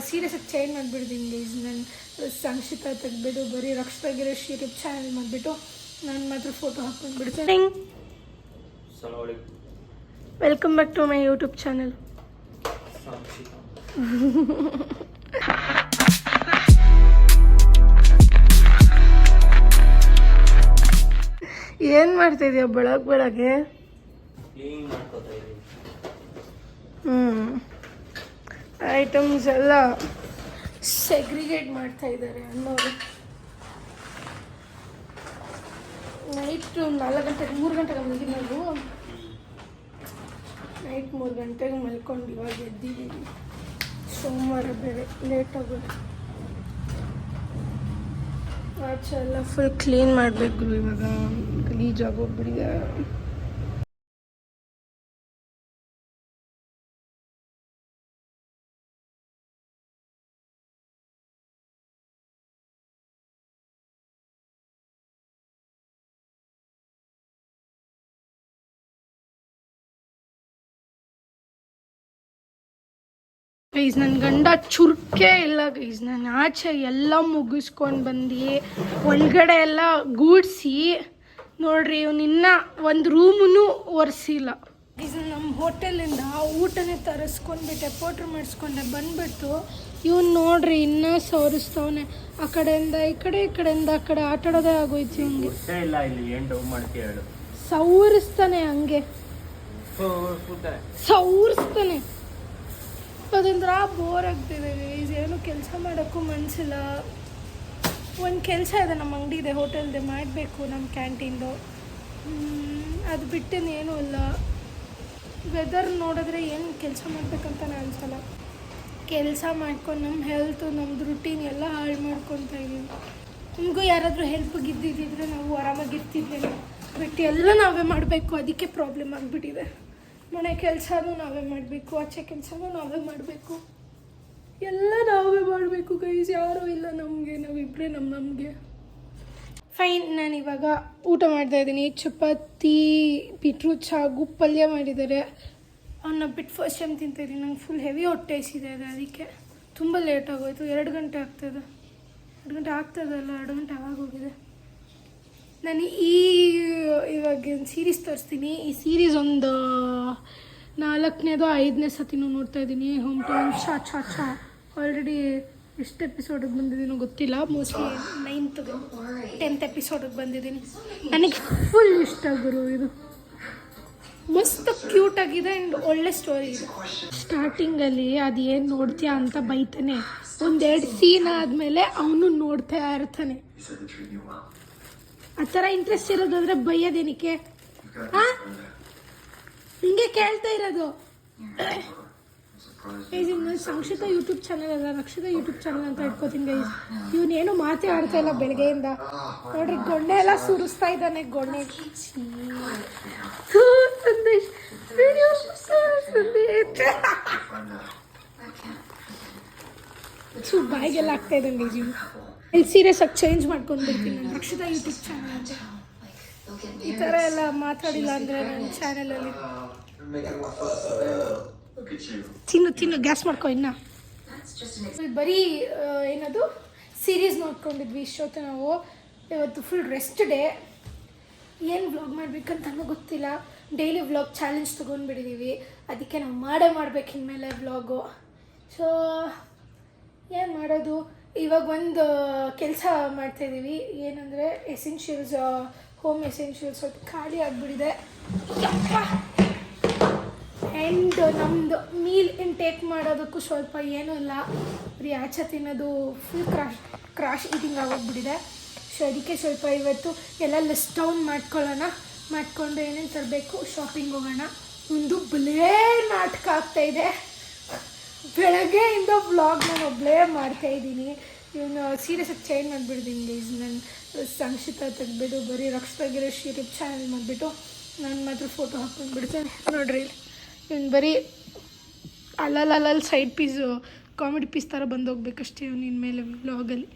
ಸೀರಿಯಸ್ಸಾಗಿ change ಮಾಡಿಬಿಡ್ತೀನಿ guys. ನಾನು ಸಂಕ್ಷಿಪ್ತ ತೆಗೆದ್ಬಿಟ್ಟು ಬರೀ ರಕ್ಷಿತಾಗಿರೋ ಯೂಟ್ಯೂಬ್ ಚಾನಲ್ ಮಾಡಿಬಿಟ್ಟು ನಾನು ಮಾತ್ರ ಫೋಟೋ ಹಾಕ್ಕೊಂಡ್ಬಿಡ್ತೇನೆ. Welcome back to my YouTube channel. ಏನು ಮಾಡ್ತಾಯಿದ್ಯಾ ಬೆಳಗ್ಗೆ? ಐಟಮ್ಸ್ ಎಲ್ಲ ಸೆಗ್ರಿಗೇಟ್ ಮಾಡ್ತಾ ಇದ್ದಾರೆ ಅಣ್ಣವರು. ನೈಟ್ 4 ಗಂಟೆಗೆ 3 ಗಂಟೆಗೆ ಮಲಗಿದ್ದು ನೈಟ್ 3 ಗಂಟೆಗೆ ಮಲ್ಕೊಂಡು ಇವಾಗ ಎದ್ದಿದ್ದೀವಿ. ಸೋಮವಾರ ಬೇರೆ ಲೇಟ್ ಆಗೋದು. ಆಚೆ ಎಲ್ಲ ಫುಲ್ ಕ್ಲೀನ್ ಮಾಡಬೇಕು. ಇವಾಗ ಗಲೀಜಾಗೋಗ್ಬಿಟ್ಟಿದೆ. ಗೈಸ್ ನನ್ನ ಗಂಡ ಚುರುಕೆ ಇಲ್ಲ ಗೈಸ್. ನಾನು ಆಚೆ ಎಲ್ಲ ಮುಗಿಸ್ಕೊಂಡು ಬಂದು ಒಳಗಡೆ ಎಲ್ಲ ಗೂಡಿಸಿ ನೋಡ್ರಿ, ಇವನಿನ್ನ ಒಂದು ರೂಮೂ ಒರೆಸಿಲ್ಲ. ಗೈಸ್ ನಮ್ಮ ಹೋಟೆಲಿಂದ ಊಟನೇ ತರಿಸ್ಕೊಂಡ್ಬಿಟ್ಟೆ, ಪೋಟ್ರ್ ಮಾಡಿಸ್ಕೊಂಡೆ. ಬಂದ್ಬಿಟ್ಟು ಇವನು ನೋಡ್ರಿ ಇನ್ನೂ ಸವರಿಸ್ತವನೆ. ಆ ಕಡೆಯಿಂದ ಈ ಕಡೆ, ಈ ಕಡೆಯಿಂದ ಆ ಕಡೆ ಆಟಾಡೋದೇ ಆಗೋಯ್ತು ಇವನಿಗೆ. ಸವರಿಸ್ತಾನೆ, ಹಂಗೆ ಸವರಿಸ್ತಾನೆ. ಅದೊಂಥರ ಬೋರ್ ಆಗ್ತಿದೆ ಗೈಸ್. ಏನು ಕೆಲಸ ಮಾಡೋಕ್ಕೂ ಮನಸ್ಸಿಲ್ಲ. ಒಂದು ಕೆಲಸ ಇದೆ, ನಮ್ಮ ಅಂಗಡಿ ಇದೆ, ಹೋಟೆಲ್ದೆ ಮಾಡಬೇಕು, ನಮ್ಮ ಕ್ಯಾಂಟೀನ್ದು. ಅದು ಬಿಟ್ಟೇನೇನೂ ಇಲ್ಲ. ವೆದರ್ ನೋಡಿದ್ರೆ ಏನು ಕೆಲಸ ಮಾಡಬೇಕಂತಾನೆ ಅನಿಸಲ್ಲ. ಕೆಲಸ ಮಾಡ್ಕೊಂಡು ನಮ್ಮ ಹೆಲ್ತು, ನಮ್ಮದು ರುಟೀನ್ ಎಲ್ಲ ಹಾಳು ಮಾಡ್ಕೊತಾ ಇದ್ದೀವಿ. ನಿಮಗೂ ಯಾರಾದರೂ ಹೆಲ್ಪ್ಗೆ ಇದ್ದಿದ್ದಿದ್ರೆ ನಾವು ಆರಾಮಾಗಿರ್ತಿದ್ವಿ. ಬಟ್ ಎಲ್ಲ ನಾವೇ ಮಾಡಬೇಕು, ಅದಕ್ಕೆ ಪ್ರಾಬ್ಲಮ್ ಆಗಿಬಿಟ್ಟಿದೆ. ಮನೆ ಕೆಲಸನೂ ನಾವೇ ಮಾಡಬೇಕು, ಆಚೆ ಕೆಲಸನೂ ನಾವೇ ಮಾಡಬೇಕು, ಎಲ್ಲ ನಾವೇ ಮಾಡಬೇಕು ಗೈಸ್. ಯಾರೂ ಇಲ್ಲ ನಮಗೆ, ನಾವಿಬ್ಬರೇ ನಮಗೆ. ಫೈನ್, ನಾನಿವಾಗ ಊಟ ಮಾಡ್ತಾಯಿದ್ದೀನಿ. ಚಪಾತಿ, ಬೀಟ್ರೂಟ್ ಸಾಗು, ಪಲ್ಯ ಮಾಡಿದ್ದಾರೆ. ಅವನ್ನ ಬಿಟ್ಟು ಫಸ್ಟ್ ಟೈಮ್ ತಿಂತಾಯಿದ್ದೀನಿ. ನಂಗೆ ಫುಲ್ ಹೆವಿ ಹೊಟ್ಟೆ ಹಸಿದೆ ಇದೆ, ಅದಕ್ಕೆ ತುಂಬ ಲೇಟ್ ಆಗೋಯ್ತು. 2 ಗಂಟೆ ಆಗ್ತದೆ. 2 ಗಂಟೆ ಆಗ್ತದಲ್ಲ, 2 ಗಂಟೆ ಆಗೋಗಿದೆ. ನಾನು ಇವಾಗ ಸೀರೀಸ್ ತೋರಿಸ್ತೀನಿ. ಈ ಸೀರೀಸ್ ಒಂದು 4ನೇದೋ 5ನೇ ಸತಿನೂ ನೋಡ್ತಾ ಇದ್ದೀನಿ. ಹೋಮ್ ಟೌನ್ ಚಾ ಆಲ್ರೆಡಿ ಎಷ್ಟು ಎಪಿಸೋಡಿಗೆ ಬಂದಿದ್ದೀನೋ ಗೊತ್ತಿಲ್ಲ. ಮೋಸ್ಟ್ಲಿ 9th 10th ಎಪಿಸೋಡಿಗೆ ಬಂದಿದ್ದೀನಿ. ನನಗೆ ಫುಲ್ ಇಷ್ಟ ಗುರು. ಇದು ಮಸ್ತ್ ಕ್ಯೂಟ್ ಆಗಿದೆ ಆ್ಯಂಡ್ ಒಳ್ಳೆ ಸ್ಟೋರಿ ಇದೆ. ಸ್ಟಾರ್ಟಿಂಗಲ್ಲಿ ಅದು ಏನು ನೋಡ್ತೀಯಾ ಅಂತ ಬೈತಾನೆ. 1-2 ಸೀನ್ ಆದಮೇಲೆ ಅವನು ನೋಡ್ತಾ ಇರ್ತಾನೆ. ಆ ಥರ ಇಂಟ್ರೆಸ್ಟ್ ಇರೋದಾದ್ರೆ ಬೈಯೋದೇನಕ್ಕೆ? ಹಿಂಗೆ ಕೇಳ್ತಾ ಇರೋದು. ಇನ್ನು ಸಂಕ್ಷಿಪ್ತ ಯೂಟ್ಯೂಬ್ ಚಾನಲ್ ಅಲ್ಲ, ರಕ್ಷಿತಾ ಯೂಟ್ಯೂಬ್ ಚಾನಲ್ ಅಂತ ಇಟ್ಕೋತೀನಿ ಗೈಸ್. ಇವನೇನು ಮಾತೇ ಆಡ್ತಾ ಇಲ್ಲ ಬೆಳಗ್ಗೆಯಿಂದ. ನೋಡ್ರಿ, ಗೊಣ್ಣೆ ಎಲ್ಲ ಸುರಿಸ್ತಾ ಇದ್ದಾನೆ. ಗೊಣ್ಣೆ ಸಂದೇಶ್ ಬಾಯಿಗೆಲ್ಲ ಆಗ್ತಾ ಇದ್ದಂಗೆ ಗೈಸ್. ಇಲ್ಲಿ ಸೀರಿಯಸ್ ಆಗಿ ಚೇಂಜ್ ಮಾಡ್ಕೊಂಡ್ಬಿಡ್ತೀನಿ ನಾನು ರಕ್ಷಿತಾ ಯೂಟ್ಯೂಬ್ ಚಾನಲ್ ಅಂತ. ಈ ಥರ ಎಲ್ಲ ಮಾತಾಡಿಲ್ಲ ಅಂದರೆ ನನ್ನ ಚಾನಲಲ್ಲಿ ತಿನ್ನು ಗ್ಯಾಸ್ ಮಾಡ್ಕೊ. ಇನ್ನು ಬರೀ ಏನದು ಸೀರೀಸ್ ನೋಡ್ಕೊಂಡಿದ್ವಿ ಇಷ್ಟೊತ್ತು ನಾವು. ಇವತ್ತು ಫುಲ್ ರೆಸ್ಟ್ ಡೇ. ಏನು ವ್ಲಾಗ್ ಮಾಡ್ಬೇಕಂತನೂ ಗೊತ್ತಿಲ್ಲ. ಡೈಲಿ ವ್ಲಾಗ್ ಚಾಲೆಂಜ್ ತೊಗೊಂಡ್ಬಿಟ್ಟಿದ್ದೀವಿ. ಅದಕ್ಕೆ ನಾವು ಮಾಡಬೇಕು ಇನ್ಮೇಲೆ ವ್ಲಾಗು. ಸೊ ಏನು ಮಾಡೋದು, ಇವಾಗ ಒಂದು ಕೆಲಸ ಮಾಡ್ತಾಯಿದ್ದೀವಿ. ಏನಂದರೆ ಎಸೆನ್ಷಿಯಲ್ಸ್, ಹೋಮ್ ಎಸೆನ್ಷಿಯಲ್ಸ್ ಸ್ವಲ್ಪ ಖಾಲಿ ಆಗಿಬಿಟ್ಟಿದೆ. ಆ್ಯಂಡ್ ನಮ್ಮದು ಮೀಲ್ ಇಂಟೇಕ್ ಮಾಡೋದಕ್ಕೂ ಸ್ವಲ್ಪ ಏನೂ ಇಲ್ಲ. ಬರೀ ಆಚೆ ತಿನ್ನೋದು ಫುಲ್ ಕ್ರಾಶ್ ಈಟಿಂಗ್ ಆಗೋಗ್ಬಿಟ್ಟಿದೆ. ಸೊ ಅದಕ್ಕೆ ಸ್ವಲ್ಪ ಇವತ್ತು ಎಲ್ಲ ಲಿಸ್ಟ್ ಡೌನ್ ಮಾಡಿಕೊಂಡು ಏನೇನು ತರಬೇಕು, ಶಾಪಿಂಗ್ ಹೋಗೋಣ. ಒಂದು ಬಲೇ ನಾಟಕ ಆಗ್ತಾಯಿದೆ. ಬೆಳಗ್ಗೆಯಿಂದ ವ್ಲಾಗ್ ನಾನು ಒಬ್ಬಳೇ ಮಾಡ್ತಾಯಿದ್ದೀನಿ. ಇವನು ಸೀರಿಯಸ್ಸಾಗಿ ಚೇಂಜ್ ಮಾಡಿಬಿಡ್ತೀನಿ ಗೈಸ್. ನಾನು ಸಂಕ್ಷಿಪ್ತ ತೆಗೆದ್ಬಿಟ್ಟು ಬರೀ ರಕ್ಷಿತಾಗಿರೋ ಯೂಟ್ಯೂಬ್ ಚಾನಲ್ ಮಾಡಿಬಿಟ್ಟು ನಾನು ಮಾತ್ರ ಫೋಟೋ ಹಾಕ್ಕೊಂಡ್ಬಿಡ್ತೇನೆ. ನೋಡ್ರಿ, ಇವನು ಬರೀ ಅಲ್ಲಲ್ಲಿ ಸೈಡ್ ಪೀಸು ಕಾಮಿಡಿ ಪೀಸ್ ಥರ ಬಂದೋಗ್ಬೇಕಷ್ಟೇ ಇವನು ಇನ್ಮೇಲೆ ವ್ಲಾಗಲ್ಲಿ.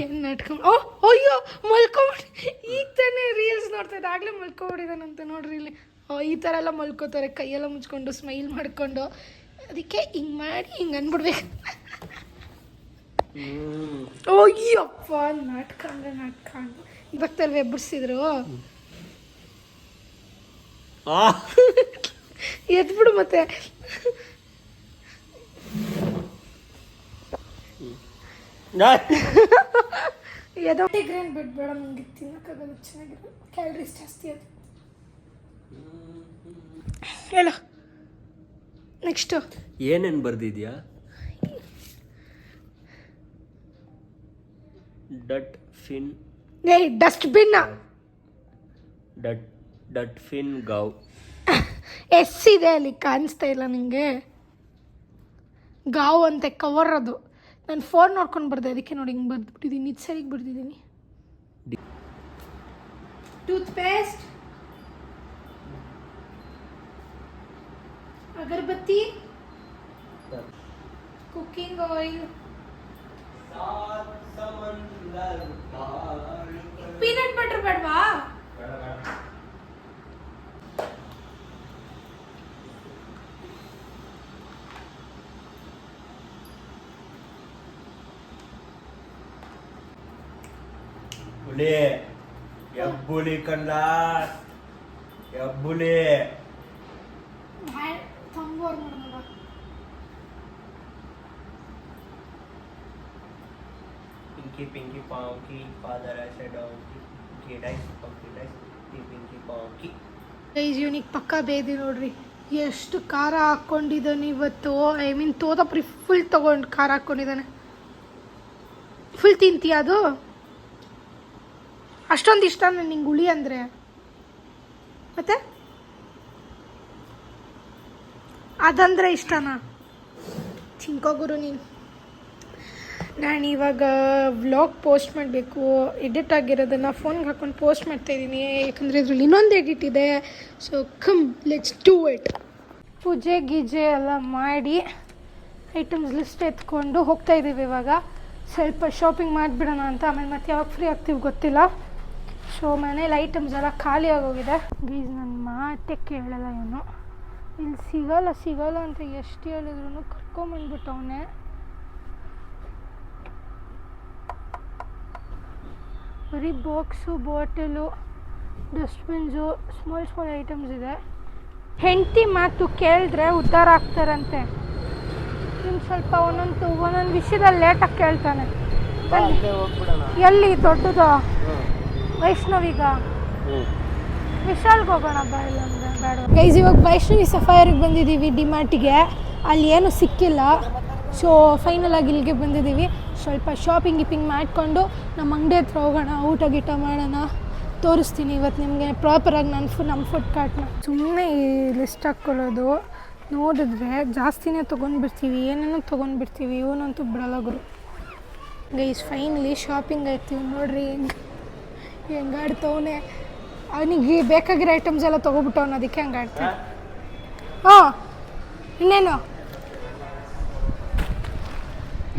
ಏನು ನಾಟಕ. ಅಯ್ಯೋ ಮಲ್ಕೊಂಬಿಡಿ. ಈಗ ತಾನೇ ರೀಲ್ಸ್ ನೋಡ್ತಾಯಿದ್ದೆ, ಆಗಲೇ ಮಲ್ಕೊಂಬಿಟ್ಟಿದ್ದಾನಂತೆ. ನೋಡ್ರಿ ಇಲ್ಲಿ ಈ ಥರ ಎಲ್ಲ ಮಲ್ಕೋತಾರೆ, ಕೈಯೆಲ್ಲ ಮುಚ್ಕೊಂಡು ಸ್ಮೈಲ್ ಮಾಡಿಕೊಂಡು. ಅದಕ್ಕೆ ಹಿಂಗೆ ಮಾಡಿ ಹಿಂಗೆ ಅಂದ್ಬಿಡ್ಬೇಕು. ಓಯ್ಯಪ್ಪ ನಾಟಕ ಅಂದರೆ ನಾಟಕ ಅಂತ ಭಕ್ತಲ್ವ ಎಬ್ಬರಿಸಿದ್ರು. ಎದ್ಬಿಡು ಮತ್ತೆ. ಗ್ರ್ಯಾಂಡ್ ಬಿಡ್ಬೇಡ, ನನಗೆ ತಿನ್ನೋಕ್ಕಾಗಲ್ಲ, ಚೆನ್ನಾಗಿರೋ ಕ್ಯಾಲರೀಸ್ ಜಾಸ್ತಿ ಅದು. ಹೇಳು ನೆಕ್ಸ್ಟು ಏನೇನು ಬರ್ದಿದ್ಯಾ? ಡಟ್ ಫಿನ್ ಡಸ್ಟ್ಬಿನ್ ಡಟ್ ಫಿನ್ ಗಾವ್ ಇದೆ ಅಲ್ಲಿ, ಕಾಣಿಸ್ತಾ ಇಲ್ಲ ನಿಂಗೆ? ಗಾವ್ ಅಂತೆ ಕವರ್ ಅದು. ನಾನು ಫೋನ್ ನೋಡ್ಕೊಂಡು ಬರ್ದೆ, ಅದಕ್ಕೆ ನೋಡಿ ಹಿಂಗೆ ಬರ್ದ್ಬಿಟ್ಟಿದ್ದೀನಿ. ಇದು ಸರಿಗೆ ಬರ್ದಿದ್ದೀನಿ. ಟೂತ್ ಪೇಸ್ಟ್, ಅಗರಬತ್ತಿ, ಕುಕ್ಕಿಂಗ್ ಆಯಿಲ್, ಪೀನಟ್ ಬಟರ್ ಬೇಡವಾ? ಎಬ್ಬುಲಿ ಕಂಡ ಎಬ್ಬುಲಿ ತಂಬೋರ್ ನೋಡೋಣ. Pinky pinky ponky father I donkey kid eyes punky eyes pinky ponky. ಇವನಿಗೆ ಪಕ್ಕ ಬೇದಿ ನೋಡ್ರಿ, ಎಷ್ಟು ಖಾರ ಹಾಕ್ಕೊಂಡಿದ್ದಾನೆ ಇವತ್ತು. ಐ ಮೀನ್ ತೋತಪ್ರಿ ಫುಲ್ ತಗೊಂಡು ಖಾರ ಹಾಕ್ಕೊಂಡಿದ್ದಾನೆ. ಫುಲ್ ತಿಂತೀಯ ಅದು? ಅಷ್ಟೊಂದು ಇಷ್ಟ ನಿಂಗೆ ಹುಳಿ ಅಂದರೆ? ಮತ್ತೆ ಅದಂದರೆ ಇಷ್ಟನಾ? ತಿನ್ಕೋಗುರು ನೀನು. ನಾನು ಇವಾಗ ವ್ಲಾಗ್ ಪೋಸ್ಟ್ ಮಾಡಬೇಕು. ಎಡಿಟ್ ಆಗಿರೋದನ್ನು ಫೋನ್ಗೆ ಹಾಕ್ಕೊಂಡು ಪೋಸ್ಟ್ ಮಾಡ್ತಾಯಿದ್ದೀನಿ, ಯಾಕಂದರೆ ಇದ್ರಲ್ಲಿ ಇನ್ನೊಂದು ಎಡಿಟ್ ಇದೆ. So come let's do it. ಪೂಜೆ ಗೀಜೆ ಎಲ್ಲ ಮಾಡಿ ಐಟಮ್ಸ್ ಲಿಸ್ಟ್ ಎತ್ಕೊಂಡು ಹೋಗ್ತಾಯಿದ್ದೀವಿ. ಇವಾಗ ಸ್ವಲ್ಪ ಶಾಪಿಂಗ್ ಮಾಡಿಬಿಡೋಣ ಅಂತ. ಆಮೇಲೆ ಮತ್ತೆ ಯಾವಾಗ ಫ್ರೀ ಆಗ್ತೀವಿ ಗೊತ್ತಿಲ್ಲ. ಸೊ ಮನೇಲಿ ಐಟಮ್ಸ್ ಎಲ್ಲ ಖಾಲಿ ಆಗೋಗಿದೆ. ಗೀಸ್ ನನ್ನ ಮಾತೇ ಕೇಳಲ್ಲ ಇವನು. ಇಲ್ಲಿ ಸಿಗಲ್ಲ ಅಂತ ಎಷ್ಟು ಹೇಳಿದ್ರು ಕರ್ಕೊಂಬಂದ್ಬಿಟ್ಟವನೇ. ಬರೀ ಬಾಕ್ಸು, ಬಾಟಲು, ಡಸ್ಟ್ಬಿನ್ಸು, ಸ್ಮಾಲ್ ಐಟಮ್ಸ್ ಇದೆ. ಹೆಂಡತಿ ಮಾತು ಕೇಳಿದ್ರೆ ಉದ್ಧಾರ ಆಗ್ತಾರಂತೆ. ಇನ್ನು ಸ್ವಲ್ಪ ಒಂದೊಂದು ವಿಷಯದಲ್ಲಿ ಲೇಟಾಗಿ ಕೇಳ್ತಾನೆ. ಎಲ್ಲಿ ದೊಡ್ಡದು? ವೈಷ್ಣವಿಗ ವಿಶಾಲ್ಗೆ ಹೋಗೋಣ ಬಾ, ಇಲ್ಲಾಂದರೆ ಬೇಡ. ಗೈಸ್ ಇವಾಗ ವೈಷ್ಣವಿ ಸಫೈರಿಗೆ ಬಂದಿದ್ದೀವಿ, ಡಿಮಾರ್ಟಿಗೆ. ಅಲ್ಲಿ ಏನೂ ಸಿಕ್ಕಿಲ್ಲ. ಸೊ ಫೈನಲ್ ಆಗಿ ಇಲ್ಲಿಗೆ ಬಂದಿದ್ದೀವಿ. ಸ್ವಲ್ಪ ಶಾಪಿಂಗ್ ಮಾಡಿಕೊಂಡು ನಮ್ಮ ಅಂಗಡಿ ಹತ್ರ ಹೋಗೋಣ, ಊಟ ಗೀಟ ಮಾಡೋಣ. ತೋರಿಸ್ತೀನಿ ಇವತ್ತು ನಿಮಗೆ ಪ್ರಾಪರಾಗಿ ನಮ್ಮ ಫುಡ್ ಕಾರ್ಟ್ನ. ಸುಮ್ಮನೆ ಈ ಲಿಸ್ಟ್ ಹಾಕ್ಕೊಳ್ಳೋದು ನೋಡಿದ್ರೆ ಜಾಸ್ತಿನೇ ತೊಗೊಂಡ್ಬಿಡ್ತೀವಿ, ಏನೇನೋ ತೊಗೊಂಡ್ಬಿಡ್ತೀವಿ. ಇವನಂತೂ ಬಿಡಲ್ಲ ಗುರು. ಗೈಸ್ ಫೈನಲಿ ಶಾಪಿಂಗ್ ಆಯ್ತೀವಿ ನೋಡ್ರಿ. ಹೆಂಗಾಡ್ತವನೆ, ಅವನಿಗೆ ಬೇಕಾಗಿರೋ ಐಟಮ್ಸ್ ಎಲ್ಲ ತೊಗೊಬಿಟ್ಟವನು, ಅದಕ್ಕೆ ಹಂಗೆ ಆಡ್ತಾನೆ. ಹಾಂ ಇನ್ನೇನು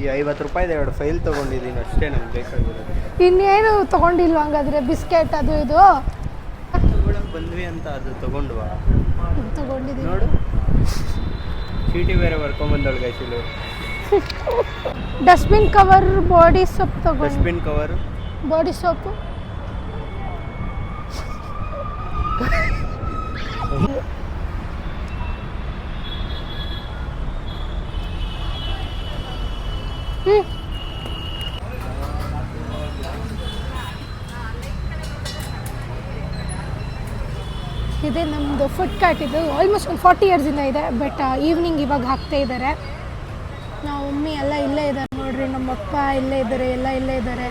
ಈ 50 ರೂಪಾಯಿದು 2 ಫೈಲ್ ತೊಗೊಂಡಿದ್ದೀನಿ ಅಷ್ಟೇ ನನಗೆ ಬೇಕಾಗಿರೋದು. ಇನ್ನೇನು ತೊಗೊಂಡಿಲ್ವ? ಹಂಗಾದ್ರೆ ಬಿಸ್ಕೆಟ್ ಅದು ಇದು ಬಂದ್ವಿ ಅಂತ ಅದು ತೊಗೊಂಡ್ವಾ? ತೊಗೊಂಡಿದ್ದೀನಿ ನೋಡು, ಚೀಟಿ ಬೇರೆ ಬರ್ಕೊಂಬಂದಳು ಗೈಸಿಲು. ಡಸ್ಟ್ಬಿನ್ ಕವರ್, ಬಾಡಿ ಸೋಪ್ ತೊಗೊಂಡು. Dustbin cover, body soap. ಇದೆ ನಮ್ಮದು ಫುಡ್ ಕಾರ್ಟ್. ಇದು ಆಲ್ಮೋಸ್ಟ್ ಒಂದು 40 ಇಯರ್ಸಿಂದ ಇದೆ. ಬಟ್ ಈವ್ನಿಂಗ್ ಇವಾಗ ಹಾಕ್ತಾ ಇದ್ದಾರೆ. ನಾವು ಮಮ್ಮಿ ಎಲ್ಲ ಇಲ್ಲೇ ಇದ್ದಾರೆ ನೋಡ್ರಿ, ನಮ್ಮಪ್ಪ ಇಲ್ಲೇ ಇದ್ದಾರೆ, ಎಲ್ಲ ಇಲ್ಲೇ ಇದ್ದಾರೆ.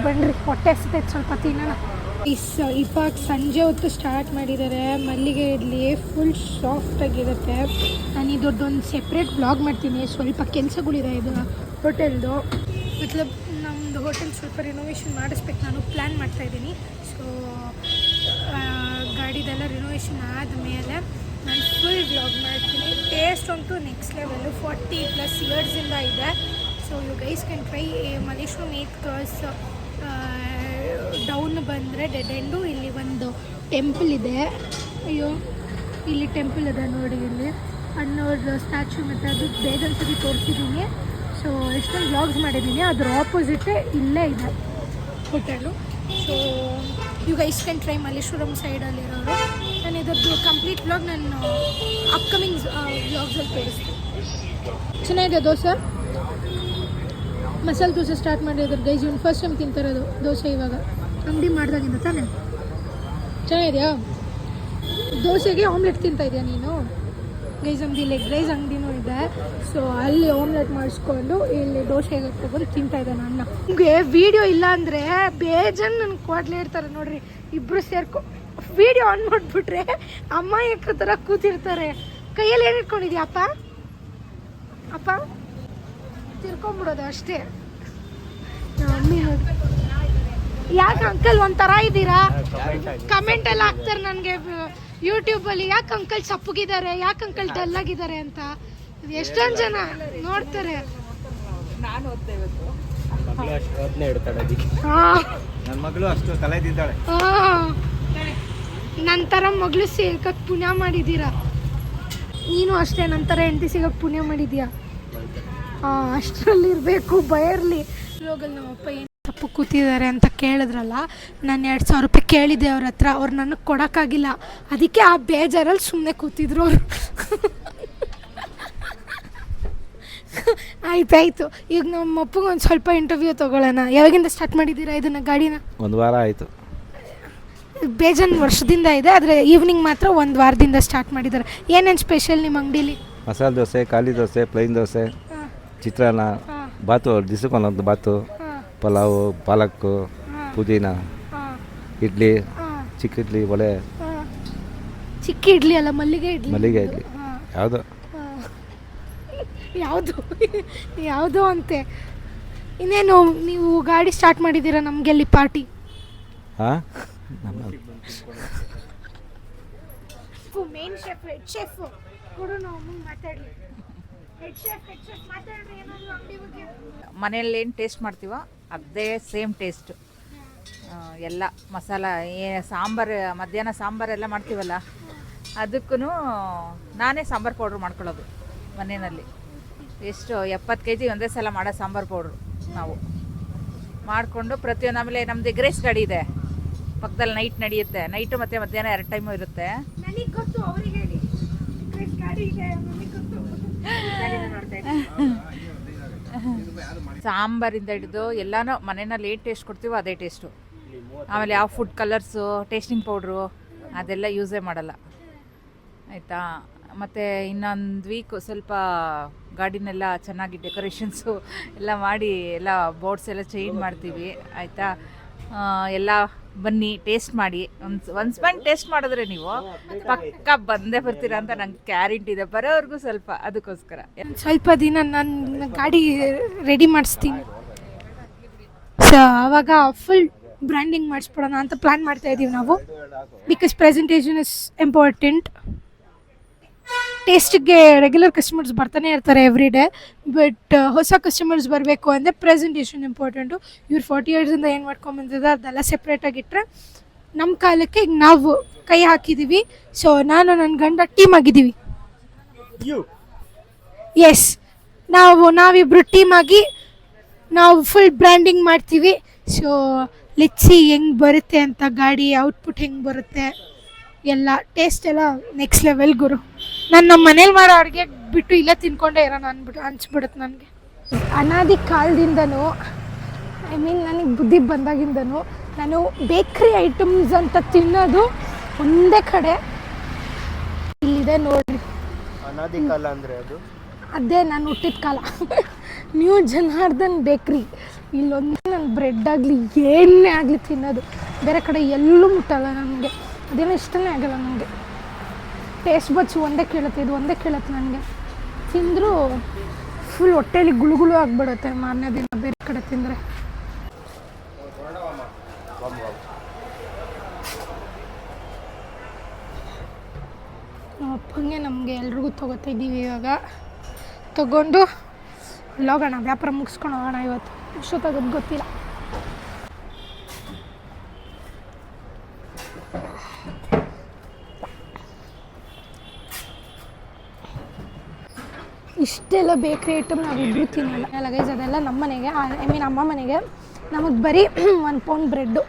ಬನ್ನಿರಿ, ಹೊಟ್ಟೆ ಹಸಿತೈತೆ, ಸ್ವಲ್ಪ ತಿನ್ನೋಣ. ಇವಾಗ ಸಂಜೆ ಹೊತ್ತು ಸ್ಟಾರ್ಟ್ ಮಾಡಿದ್ದಾರೆ. ಮಲ್ಲಿಗೆ ಇಡ್ಲಿ ಫುಲ್ ಸಾಫ್ಟಾಗಿರುತ್ತೆ. ನಾನು ಇದೊಂದು ಸೆಪ್ರೇಟ್ ಬ್ಲಾಗ್ ಮಾಡ್ತೀನಿ. ಸ್ವಲ್ಪ ಕೆಲಸಗಳಿದೆ ಇದು ಹೋಟೆಲ್ದು. ಮತ್ಲಬ್ ನಮ್ಮದು ಹೋಟೆಲ್ ಸ್ವಲ್ಪ ರಿನೋವೇಷನ್ ಮಾಡಿಸ್ಬೇಕು, ನಾನು ಪ್ಲ್ಯಾನ್ ಮಾಡ್ತಾಯಿದ್ದೀನಿ. ಸೊ ಗಾಡಿದೆಲ್ಲ ರಿನೋವೇಷನ್ ಆದಮೇಲೆ ನಾನು ಫುಲ್ ಬ್ಲಾಗ್ ಮಾಡ್ತೀನಿ. ಟೇಸ್ಟ್ ಅಂತೂ ನೆಕ್ಸ್ಟ್ ಲೆವೆಲ್ಲು, 40+ ಇಯರ್ಸಿಂದ ಇದೆ. So you guys can try. Malleshwaram 8 cross down ಬಂದರೆ ಡೆಡ್ ಎಂಡು ಇಲ್ಲಿ ಒಂದು ಟೆಂಪಲ್ ಇದೆ. ಅಯ್ಯೋ ಇಲ್ಲಿ ಟೆಂಪಲ್ ಇದೆ ನೋಡಿ, ಇಲ್ಲಿ ಅಣ್ಣವ್ರ ಸ್ಟ್ಯಾಚ್ಯೂ ಮತ್ತು ಅದು ಬೇಜನ್ಸತಿ ತೋರಿಸಿದ್ದೀನಿ. ಸೊ ಎಷ್ಟೊಂದು ವ್ಲಾಗ್ಸ್ ಮಾಡಿದ್ದೀನಿ, ಅದ್ರ ಆಪೋಸಿಟೇ ಇಲ್ಲೇ ಇದೆ hotel. So you guys can try Malleshwaram ಸೈಡಲ್ಲಿರೋರು. ನಾನು ಇದರದ್ದು ಕಂಪ್ಲೀಟ್ ವ್ಲಾಗ್ ನಾನು ಅಪ್ಕಮಿಂಗ್ ವ್ಲಾಗ್ಸಲ್ಲಿ ತೋರಿಸ್ತೀನಿ. ಚೆನ್ನಾಗಿದೆ ದೋಸೆ, ಮಸಾಲೆ ದೋಸೆ ಸ್ಟಾರ್ಟ್ ಮಾಡಿದ್ರು ಗೈಸ್. ಇವ್ನು ಫಸ್ಟ್ ಟೈಮ್ ತಿಂತಾರೋದು ದೋಸೆ ಇವಾಗ, ಅಂಗಡಿ ಮಾಡ್ದಾಗಿಂದ ತಾನೇ. ಚೆನ್ನಾಗಿದೆಯಾ? ದೋಸೆಗೆ ಆಮ್ಲೆಟ್ ತಿಂತಾ ಇದೆಯಾ ನೀನು? ಗೈಸ್ ನಮ್ದು ಇಲ್ಲಿ ಎಗ್ ರೈಸ್ ಅಂಗಡಿನೂ ಇದೆ. ಸೊ ಅಲ್ಲಿ ಆಮ್ಲೆಟ್ ಮಾಡಿಸ್ಕೊಂಡು ಇಲ್ಲಿ ದೋಸೆಗೆ ತಗೊಂಡು ತಿಂತಾ ಇದ್ದಾನೆ ಅಣ್ಣ. ನಿಮಗೆ ವೀಡಿಯೋ ಇಲ್ಲ ಅಂದರೆ ಬೇಜಾನ್ ನನಗೆ ಕೊಡ್ಲೇ ಇರ್ತಾರೆ ನೋಡ್ರಿ. ಇಬ್ಬರು ಸೇರ್ಕೊ ವೀಡಿಯೋ ಆನ್ ಮಾಡಿಬಿಟ್ರೆ ಅಮ್ಮಾಯಕ್ರ ಥರ ಕೂತಿರ್ತಾರೆ. ಕೈಯಲ್ಲಿ ಏನು ಇಟ್ಕೊಂಡಿದ್ಯಾ ಅಪ್ಪ? ಅಪ್ಪ ತಿರ್ಕೊಂಬಿಡೋದು ಅಷ್ಟೇ. ಅಮ್ಮಿ ನೋಡಿ, ಯಾಕೆ ಅಂಕಲ್ ಒಂಥರ ಇದ್ದೀರಾ? ಕಮೆಂಟ್ ಎಲ್ಲ ಹಾಕ್ತಾರೆ ನನಗೆ ಯೂಟ್ಯೂಬಲ್ಲಿ, ಯಾಕೆ ಅಂಕಲ್ ಸಪ್ಪಗಿದ್ದಾರೆ, ಯಾಕೆ ಅಂಕಲ್ ಡಲ್ ಆಗಿದ್ದಾರೆ ಅಂತ. ಎಷ್ಟೊಂದು ಜನ ನೋಡ್ತಾರೆ. ನಾನು ಓದ್ತಾ ಇವತ್ತು ನನ್ನ ಮಗಳು ಅಷ್ಟು ತಲೆ ತಿಂತಾಳೆ. ನನ್ನ ಥರ ಮಗಳು ಸಿಗಕ್ಕೆ ಪುಣ್ಯ ಮಾಡಿದ್ದೀರಾ. ನೀನು ಅಷ್ಟೇ ನನ್ನ ಥರ ಹೆಂಡತಿ ಸಿಗಕ್ಕೆ ಪುಣ್ಯ ಮಾಡಿದ್ಯಾ. ಅಷ್ಟರಲ್ಲಿರಬೇಕು, ಬಯರ್ಲಿ. ಲೋಗಲ್ ನಮ್ಮಪ್ಪ ಏನು ತಪ್ಪು ಕೂತಿದ್ದಾರೆ ಅಂತ ಕೇಳಿದ್ರಲ್ಲ, ನಾನು 2,000 ರೂಪಾಯಿ ಕೇಳಿದ್ದೆ ಅವ್ರ ಹತ್ರ. ಅವ್ರು ನನಗೆ ಕೊಡೋಕ್ಕಾಗಿಲ್ಲ, ಅದಕ್ಕೆ ಆ ಬೇಜಾರಲ್ಲಿ ಸುಮ್ಮನೆ ಕೂತಿದ್ರು ಅವರು. ಆಯ್ತಾಯಿತು, ಈಗ ನಮ್ಮ ಅಪ್ಪಗೆ ಒಂದು ಸ್ವಲ್ಪ ಇಂಟರ್ವ್ಯೂ ತೊಗೊಳ್ಳೋಣ. ಯಾವಾಗಿಂದ ಸ್ಟಾರ್ಟ್ ಮಾಡಿದ್ದೀರಾ ಇದನ್ನು ಗಾಡಿನ? 1 ವಾರ ಆಯಿತು. ಬೇಜಾನ್ ವರ್ಷದಿಂದ ಇದೆ, ಆದರೆ ಈವ್ನಿಂಗ್ ಮಾತ್ರ 1 ವಾರದಿಂದ ಸ್ಟಾರ್ಟ್ ಮಾಡಿದ್ದಾರೆ. ಏನೇನು ಸ್ಪೆಷಲ್ ನಿಮ್ಮ ಅಂಗಡೀಲಿ? ಮಸಾಲೆ ದೋಸೆ, ಖಾಲಿ ದೋಸೆ, ಪ್ಲೈನ್ ದೋಸೆ, ಚಿತ್ರಾನ್ನ, ಬಾತು, ದಿವಸಕ್ಕೆ ಒಂದೊಂದು ಬಾತು, ಪಲಾವು, ಪಾಲಕ್ಕು, ಪುದೀನ, ಇಡ್ಲಿ, ಚಿಕ್ಕ ಇಡ್ಲಿ, ವಡೆ. ಚಿಕ್ಕ ಇಡ್ಲಿ ಅಲ್ಲ, ಮಲ್ಲಿಗೆ ಇಡ್ಲಿ. ಮಲ್ಲಿಗೆ ಇಡ್ಲಿ ಯಾವುದು ಯಾವುದು ಯಾವುದೋ ಅಂತೆ. ಇನ್ನೇನು ನೀವು ಗಾಡಿ ಸ್ಟಾರ್ಟ್ ಮಾಡಿದ್ದೀರಾ ನಮಗೆ ಅಲ್ಲಿ ಪಾರ್ಟಿ? ಹಾಂ, ಮೇನ್ ಶೆಫ್, ಹೆಡ್ ಶೆಫ್ ಕೊಡು, ನಾವು ಮಾತಾಡಲಿ. ಹೆಡ್ ಶೆಫ್ ಮಾತಾಡ್ರಿ, ಏನಾದರೂ ಅಂಗಡಿ ಬಗ್ಗೆ. ಮನೇಲಿ ಏನು ಟೇಸ್ಟ್ ಮಾಡ್ತೀವೋ ಅದೇ ಸೇಮ್ ಟೇಸ್ಟ್. ಎಲ್ಲ ಮಸಾಲ ಸಾಂಬಾರು, ಮಧ್ಯಾಹ್ನ ಸಾಂಬಾರೆಲ್ಲ ಮಾಡ್ತೀವಲ್ಲ, ಅದಕ್ಕೂ ನಾನೇ ಸಾಂಬಾರು ಪೌಡ್ರ್ ಮಾಡ್ಕೊಳ್ಳೋದು ಮನೆಯಲ್ಲಿ. ಎಷ್ಟು 70 kg ಒಂದೇ ಸಲ ಮಾಡೋ ಸಾಂಬಾರು ಪೌಡ್ರು ನಾವು ಮಾಡಿಕೊಂಡು ಪ್ರತಿಯೊಂದು. ಆಮೇಲೆ ನಮ್ಮದು ಎಗ್ ರೈಸ್ ಗಾಡಿ ಇದೆ ಪಕ್ಕದಲ್ಲಿ, ನೈಟ್ ನಡೆಯುತ್ತೆ. ನೈಟು ಮತ್ತು ಮಧ್ಯಾಹ್ನ 2 ಟೈಮು ಇರುತ್ತೆ. ನನಗೆ ಗೊತ್ತು, ಅವರಿಗೆ ಹೇಳಿ ಗಾಡಿ ಇದೆ, ನನಗೆ ಗೊತ್ತು. ಸಾಂಬಾರಿಂದ ಹಿಡಿದು ಎಲ್ಲನೂ ಮನೆಯಲ್ಲಿ ಏನು ಟೇಸ್ಟ್ ಕೊಡ್ತೀವೋ ಅದೇ ಟೇಸ್ಟು. ಆಮೇಲೆ ಯಾವ ಫುಡ್ ಕಲರ್ಸು, ಟೇಸ್ಟಿಂಗ್ ಪೌಡ್ರು ಅದೆಲ್ಲ ಯೂಸೇ ಮಾಡಲ್ಲ, ಆಯಿತಾ. ಮತ್ತು ಇನ್ನೊಂದು ವೀಕ್ ಸ್ವಲ್ಪ ಗಾಡಿನೆಲ್ಲ ಚೆನ್ನಾಗಿ ಡೆಕೋರೇಷನ್ಸು ಎಲ್ಲ ಮಾಡಿ ಎಲ್ಲ ಬೋರ್ಡ್ಸ್ ಎಲ್ಲ ಚೇಂಜ್ ಮಾಡ್ತೀವಿ, ಆಯಿತಾ. ಎಲ್ಲ ಬನ್ನಿ, ಟೇಸ್ಟ್ ಮಾಡಿ. ಒಂದು ಸ್ಪೆಂಡ್ ಟೇಸ್ಟ್ ಮಾಡಿದ್ರೆ ನೀವು ಪಕ್ಕ ಬಂದೇ ಬರ್ತೀರಾ ಅಂತ ನಂಗೆ ಗ್ಯಾರಂಟಿ ಇದೆ. ಬರೋವರೆಗೂ ಸ್ವಲ್ಪ ಅದಕ್ಕೋಸ್ಕರ ಸ್ವಲ್ಪ ದಿನ ನಾನು ಗಾಡಿ ರೆಡಿ ಮಾಡಿಸ್ತೀನಿ. ಸೊ ಆವಾಗ ಫುಲ್ ಬ್ರ್ಯಾಂಡಿಂಗ್ ಮಾಡಿಸ್ಬಿಡೋಣ ಅಂತ ಪ್ಲ್ಯಾನ್ ಮಾಡ್ತಾ ಇದ್ದೀವಿ ನಾವು. Because presentation is important. ಟೇಸ್ಟಿಗೆ ರೆಗ್ಯುಲರ್ ಕಸ್ಟಮರ್ಸ್ ಬರ್ತಾನೆ ಇರ್ತಾರೆ ಎವ್ರಿ ಡೇ, ಬಟ್ ಹೊಸ ಕಸ್ಟಮರ್ಸ್ ಬರಬೇಕು ಅಂದರೆ ಪ್ರೆಸೆಂಟೇಷನ್ ಇಂಪಾರ್ಟೆಂಟು. ಇವ್ರು 40 ಇಯರ್ಸಿಂದ ಏನು ಮಾಡ್ಕೊಂಬಂದಿದ್ದಾರೆ ಅದೆಲ್ಲ ಸೆಪ್ರೇಟಾಗಿಟ್ಟರೆ ನಮ್ಮ ಕಾಲಕ್ಕೆ ಈಗ ನಾವು ಕೈ ಹಾಕಿದ್ದೀವಿ. ಸೊ ನಾನು ನನ್ನ ಗಂಡ ಟೀಮ್ ಆಗಿದ್ದೀವಿ. ಎಸ್, ನಾವಿಬ್ಬರು ಟೀಮ್ ಆಗಿ ನಾವು ಫುಲ್ ಬ್ರ್ಯಾಂಡಿಂಗ್ ಮಾಡ್ತೀವಿ. ಸೊ ಲೆಟ್ಸಿ ಹೆಂಗೆ ಬರುತ್ತೆ ಅಂತ, ಗಾಡಿ ಔಟ್ಪುಟ್ ಹೆಂಗೆ ಬರುತ್ತೆ, ಎಲ್ಲ ಟೇಸ್ಟ್ ಎಲ್ಲ ನೆಕ್ಸ್ಟ್ ಲೆವೆಲ್ ಗುರು. ನಾನು ನಮ್ಮ ಮನೇಲಿ ಮಾಡೋ ಅಡುಗೆ ಬಿಟ್ಟು ಇಲ್ಲೇ ತಿನ್ಕೊಂಡೇ ಇರೋಣ ಅನ್ಸ್ಬಿಡುತ್ತೆ ನನಗೆ. ಅನಾದಿ ಕಾಲದಿಂದನೂ, ಐ ಮೀನ್ ನನಗೆ ಬುದ್ಧಿ ಬಂದಾಗಿಂದನೂ ನಾನು ಬೇಕ್ರಿ ಐಟಮ್ಸ್ ಅಂತ ತಿನ್ನೋದು ಒಂದೇ ಕಡೆ ಇಲ್ಲಿದೆ ನೋಡ್ರಿ. ಅನಾದಿ ಕಾಲ ಅಂದರೆ ಅದು ಅದೇ ನಾನು ಹುಟ್ಟಿದ ಕಾಲ. ನ್ಯೂ ಜನಾರ್ದನ್ ಬೇಕ್ರಿ. ಇಲ್ಲೊಂದು ನನ್ನ ಬ್ರೆಡ್ ಆಗಲಿ ಏನೇ ಆಗಲಿ ತಿನ್ನೋದು, ಬೇರೆ ಕಡೆ ಎಲ್ಲೂ ಮುಟ್ಟಲ್ಲ ನನಗೆ. ಅದೇನೋ ಇಷ್ಟನೇ ಆಗಲ್ಲ ನನಗೆ. ಟೇಸ್ಟ್ ಬಚ್ಚು ಒಂದೇ ಕೇಳುತ್ತೆ, ಇದು ಒಂದೇ ಕೇಳುತ್ತೆ ನನಗೆ. ತಿಂದರೂ ಫುಲ್ ಹೊಟ್ಟೆಲಿ ಗುಳುಗುಳು ಆಗಿಬಿಡುತ್ತೆ ಮಾರನೇ ದಿನ ಬೇರೆ ಕಡೆ ತಿಂದರೆ. ನಮ್ಮ ಅಪ್ಪಂಗೆ ನಮಗೆ ಎಲ್ರಿಗೂ ತೊಗೋತಾ ಇದ್ದೀವಿ. ಇವಾಗ ತೊಗೊಂಡು ಹೋಗೋಣ, ವ್ಯಾಪಾರ ಮುಗಿಸ್ಕೊಂಡು ಹೋಗೋಣ. ಇವತ್ತು ಎಷ್ಟೊತ್ತಾಗೋದು ಗೊತ್ತಿಲ್ಲ. ಇಷ್ಟೆಲ್ಲ ಬೇಕ್ರಿ ಐಟಮ್ ನಾವಿಬ್ಬರು ತಿನ್ನಲ್ಲ. ಅಲ್ಲ ಗೈಸ್, ಅದೆಲ್ಲ ನಮ್ಮ ಮನೆಗೆ, ಐ ಮೀನ್ ಅಮ್ಮ ಮನೆಗೆ. ನಮಗೆ ಬರೀ 1 ಪೌಂಡ್ ಬ್ರೆಡ್ಡು.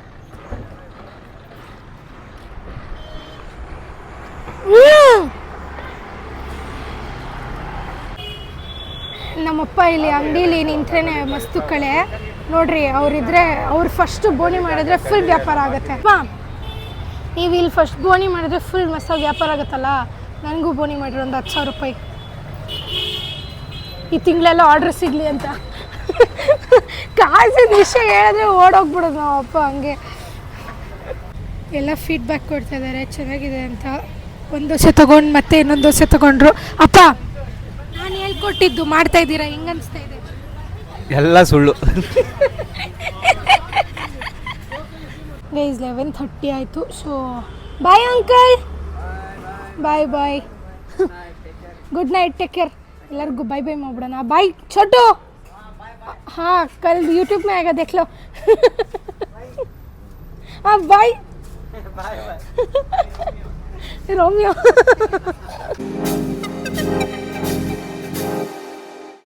ನಮ್ಮಪ್ಪ ಇಲ್ಲಿ ಅಂಗಡೀಲಿ ನಿಂತ್ರೆ ಮಸ್ತು ಕಳೆ ನೋಡ್ರಿ. ಅವರಿದ್ರೆ ಅವ್ರು ಫಸ್ಟ್ ಬೋಣಿ ಮಾಡಿದ್ರೆ ಫುಲ್ ವ್ಯಾಪಾರ ಆಗುತ್ತೆ. ನೀವು ಇಲ್ಲಿ ಫಸ್ಟ್ ಬೋಣಿ ಮಾಡಿದ್ರೆ ಫುಲ್ ಮಸ್ತಾಗಿ ವ್ಯಾಪಾರ ಆಗುತ್ತಲ್ಲ. ನನಗೂ ಬೋಣಿ ಮಾಡಿರಿ ಒಂದು 10,000 ರೂಪಾಯಿ. ಈ ತಿಂಗಳೆಲ್ಲ ಆರ್ಡ್ರ್ ಸಿಗಲಿ ಅಂತ. ಕಾಸಿನ ವಿಷಯ ಹೇಳಿದ್ರೆ ಓಡೋಗ್ಬಿಡೋದು ನಮ್ಮಪ್ಪ. ಹಂಗೆ ಎಲ್ಲ ಫೀಡ್ಬ್ಯಾಕ್ ಕೊಡ್ತಾ ಇದ್ದಾರೆ ಚೆನ್ನಾಗಿದೆ ಅಂತ. ಒಂದು ದೋಸೆ ತೊಗೊಂಡು ಮತ್ತೆ ಇನ್ನೊಂದು ದೋಸೆ ತೊಗೊಂಡ್ರು. ಅಪ್ಪ, ನಾನು ಹೇಳ್ಕೊಟ್ಟಿದ್ದು ಮಾಡ್ತಾ ಇದ್ದೀರಾ, ಹೆಂಗೆ ಅನಿಸ್ತಾ ಇದೆ? ಎಲ್ಲ ಸುಳ್ಳು. ಗೈಸ್ 11:30 ಆಯಿತು. ಸೊ ಬಾಯ್ ಅಂಕಲ್, ಬಾಯ್ ಬಾಯ್, ಗುಡ್ ನೈಟ್, ಟೇಕ್ ಕೇರ್. ಎಲ್ಲರಿಗೂ ಬಾಯ್ ಬಾಯ್ ಮಾಡ್ಬಿಡೋಣ. ಬಾಯ್ छोटू. हाँ, कल यूट्यूब में आएगा, देख लो. हाँ बाय. रोमियो.